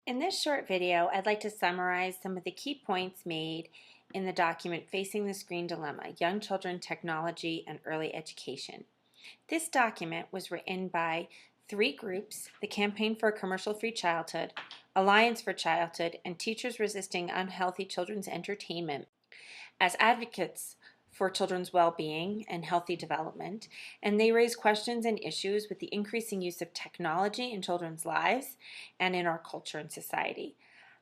In this short video, I'd like to summarize some of the key points made in the document Facing the Screen Dilemma, Young Children, Technology, and Early Education. This document was written by three groups: the Campaign for a Commercial-Free Childhood, Alliance for Childhood, and Teachers Resisting Unhealthy Children's Entertainment, as advocates for children's well-being and healthy development, and they raise questions and issues with the increasing use of technology in children's lives and in our culture and society.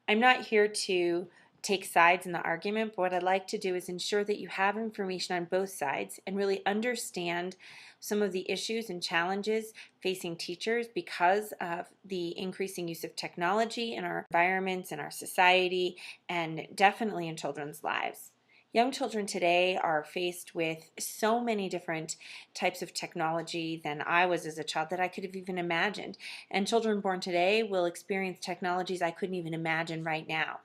I'm not here to take sides in the argument, but what I'd like to do is ensure that you have information on both sides and really understand some of the issues and challenges facing teachers because of the increasing use of technology in our environments, in our society, and definitely in children's lives. Young children today are faced with so many different types of technology than I was as a child that I could have even imagined. And children born today will experience technologies I couldn't even imagine right now.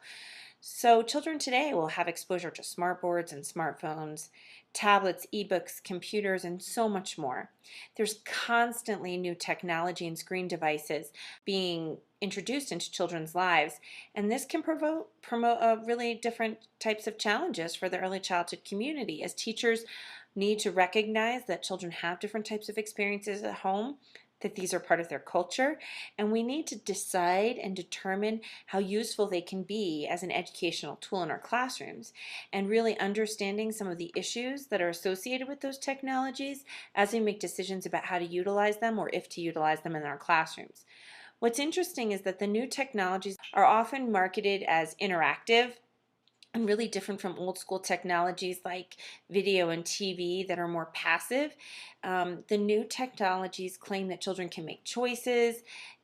So children today will have exposure to smartboards and smartphones, tablets, ebooks, computers, and so much more. There's constantly new technology and screen devices being introduced into children's lives, and this can promote really different types of challenges for the early childhood community, as teachers need to recognize that children have different types of experiences at home, that these are part of their culture, and we need to decide and determine how useful they can be as an educational tool in our classrooms, and really understanding some of the issues that are associated with those technologies as we make decisions about how to utilize them or if to utilize them in our classrooms. What's interesting is that the new technologies are often marketed as interactive and really different from old school technologies like video and TV that are more passive. The new technologies claim that children can make choices,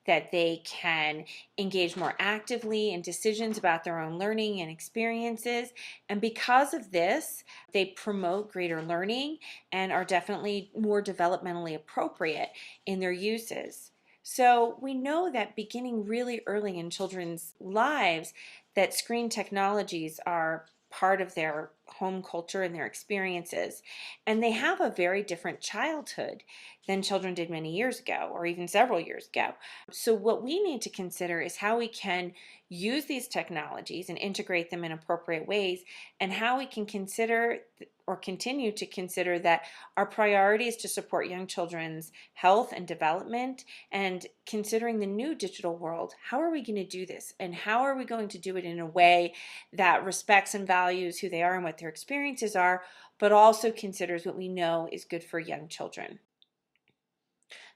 that they can engage more actively in decisions about their own learning and experiences. And because of this, they promote greater learning and are definitely more developmentally appropriate in their uses. So we know that beginning really early in children's lives, that screen technologies are part of their home culture and their experiences, and they have a very different childhood than children did many years ago or even several years ago. So what we need to consider is how we can use these technologies and integrate them in appropriate ways, and how we can consider or continue to consider that our priority is to support young children's health and development. And considering the new digital world, how are we going to do this, and how are we going to do it in a way that respects and values who they are and what their experiences are, but also considers what we know is good for young children.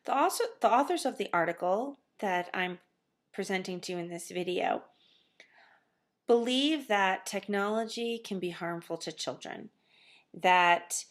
The authors of the article that I'm presenting to you in this video believe that technology can be harmful to children, that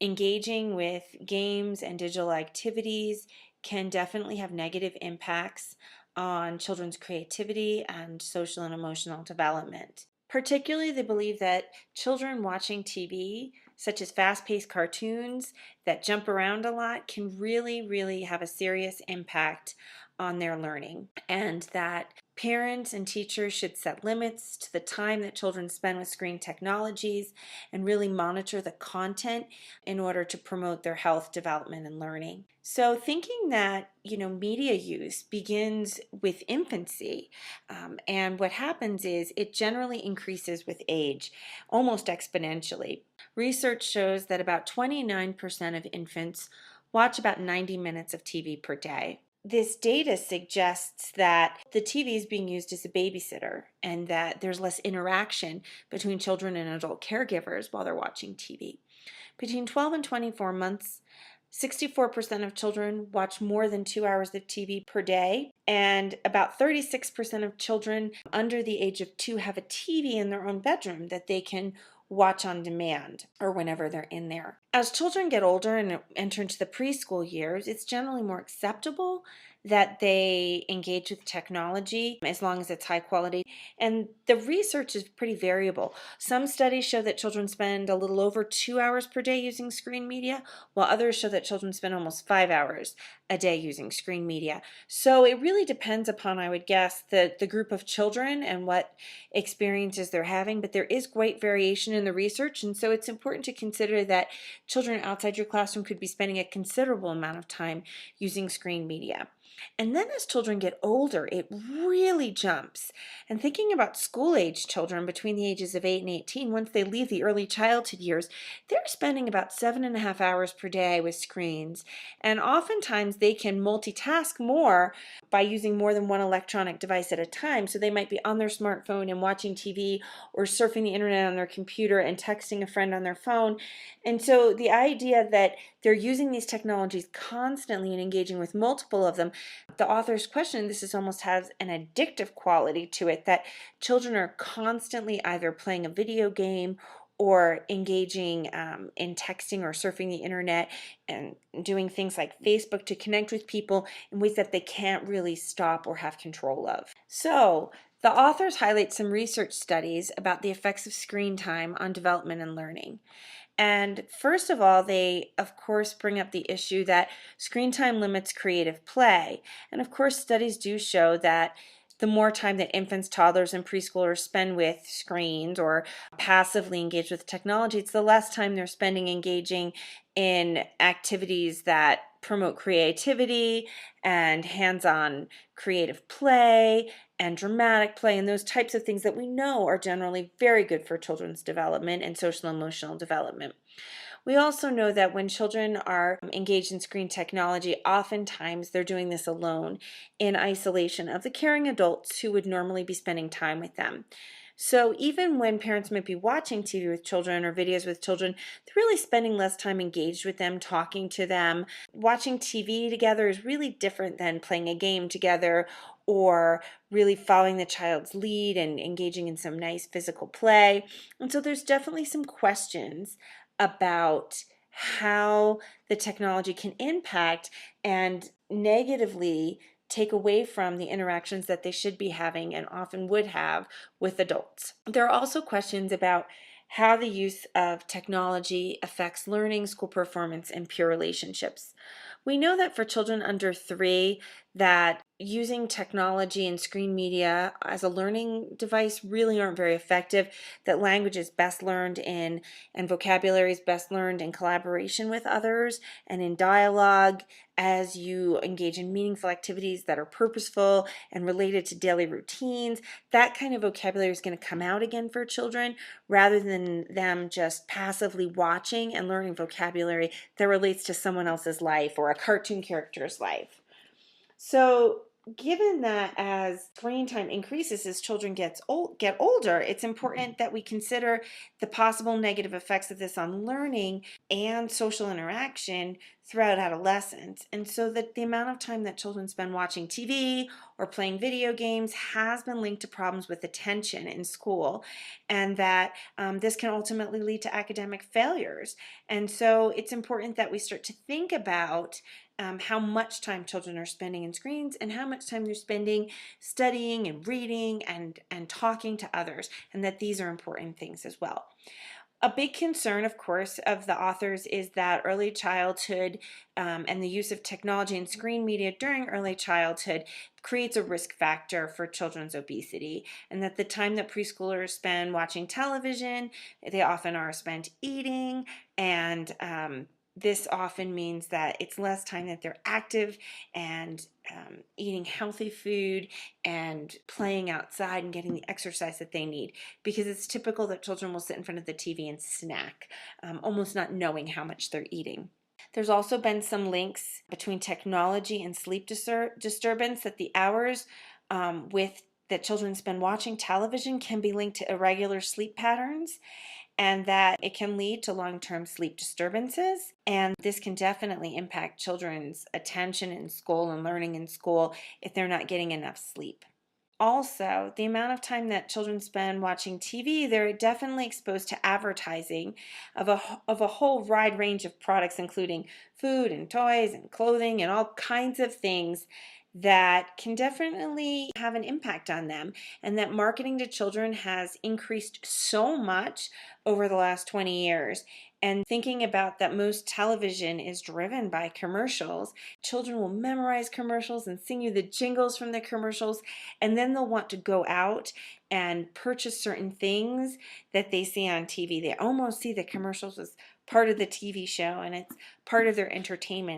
engaging with games and digital activities can definitely have negative impacts on children's creativity and social and emotional development. Particularly, they believe that children watching TV, such as fast-paced cartoons that jump around a lot, can really have a serious impact on their learning, and that parents and teachers should set limits to the time that children spend with screen technologies and really monitor the content in order to promote their health, development, and learning. So thinking that, media use begins with infancy, and what happens is it generally increases with age, almost exponentially. Research shows that about 29% of infants watch about 90 minutes of TV per day. This data suggests that the TV is being used as a babysitter, and that there's less interaction between children and adult caregivers while they're watching TV. Between 12 and 24 months, 64% of children watch more than 2 hours of TV per day, and about 36% of children under the age of 2 have a TV in their own bedroom that they can watch on demand or whenever they're in there. As children get older and enter into the preschool years, it's generally more acceptable that they engage with technology as long as it's high quality. And the research is pretty variable. Some studies show that children spend a little over 2 hours per day using screen media, while others show that children spend almost 5 hours a day using screen media. So it really depends upon, I would guess, the group of children and what experiences they're having, but there is great variation in the research, and so it's important to consider that children outside your classroom could be spending a considerable amount of time using screen media. And then as children get older, it really jumps. And thinking about school-age children between the ages of 8 and 18, once they leave the early childhood years, they're spending about 7.5 hours per day with screens. And oftentimes they can multitask more by using more than one electronic device at a time. So they might be on their smartphone and watching TV or surfing the internet on their computer and texting a friend on their phone. And so the idea that they're using these technologies constantly and engaging with multiple of them, the author's question, this is almost has an addictive quality to it, that children are constantly either playing a video game or engaging in texting or surfing the internet and doing things like Facebook to connect with people in ways that they can't really stop or have control of. So the authors highlight some research studies about the effects of screen time on development and learning. And first of all, they, of course, bring up the issue that screen time limits creative play. And of course, studies do show that the more time that infants, toddlers, and preschoolers spend with screens or passively engage with technology, it's the less time they're spending engaging in activities that promote creativity and hands-on creative play and dramatic play and those types of things that we know are generally very good for children's development and social and emotional development. We also know that when children are engaged in screen technology, oftentimes they're doing this alone in isolation of the caring adults who would normally be spending time with them. So even when parents might be watching TV with children or videos with children, they're really spending less time engaged with them, talking to them. Watching TV together is really different than playing a game together or really following the child's lead and engaging in some nice physical play. And so there's definitely some questions about how the technology can impact and negatively take away from the interactions that they should be having and often would have with adults. There are also questions about how the use of technology affects learning, school performance, and peer relationships. We know that for children under 3, that using technology and screen media as a learning device really aren't very effective, that language is best learned in and vocabulary is best learned in collaboration with others and in dialogue as you engage in meaningful activities that are purposeful and related to daily routines. That kind of vocabulary is going to come out again for children rather than them just passively watching and learning vocabulary that relates to someone else's life or a cartoon character's life. So given that as screen time increases as children get older, it's important that we consider the possible negative effects of this on learning and social interaction throughout adolescence. And so that the amount of time that children spend watching TV or playing video games has been linked to problems with attention in school, and that this can ultimately lead to academic failures. And so it's important that we start to think about how much time children are spending in screens and how much time they're spending studying and reading and talking to others, and that these are important things as well. A big concern, of course, of the authors is that early childhood and the use of technology and screen media during early childhood creates a risk factor for children's obesity, and that the time that preschoolers spend watching television, they often are spent eating, and this often means that it's less time that they're active and eating healthy food and playing outside and getting the exercise that they need, because it's typical that children will sit in front of the TV and snack, almost not knowing how much they're eating. There's also been some links between technology and sleep disturbance, that the hours that children spend watching television can be linked to irregular sleep patterns, and that it can lead to long-term sleep disturbances. And this can definitely impact children's attention in school and learning in school if they're not getting enough sleep. Also, the amount of time that children spend watching TV, they're definitely exposed to advertising of a whole wide range of products, including food and toys and clothing and all kinds of things that can definitely have an impact on them, and that marketing to children has increased so much over the last 20 years. And thinking about that most television is driven by commercials, children will memorize commercials and sing you the jingles from the commercials, and then they'll want to go out and purchase certain things that they see on TV. They almost see the commercials as part of the TV show, and it's part of their entertainment.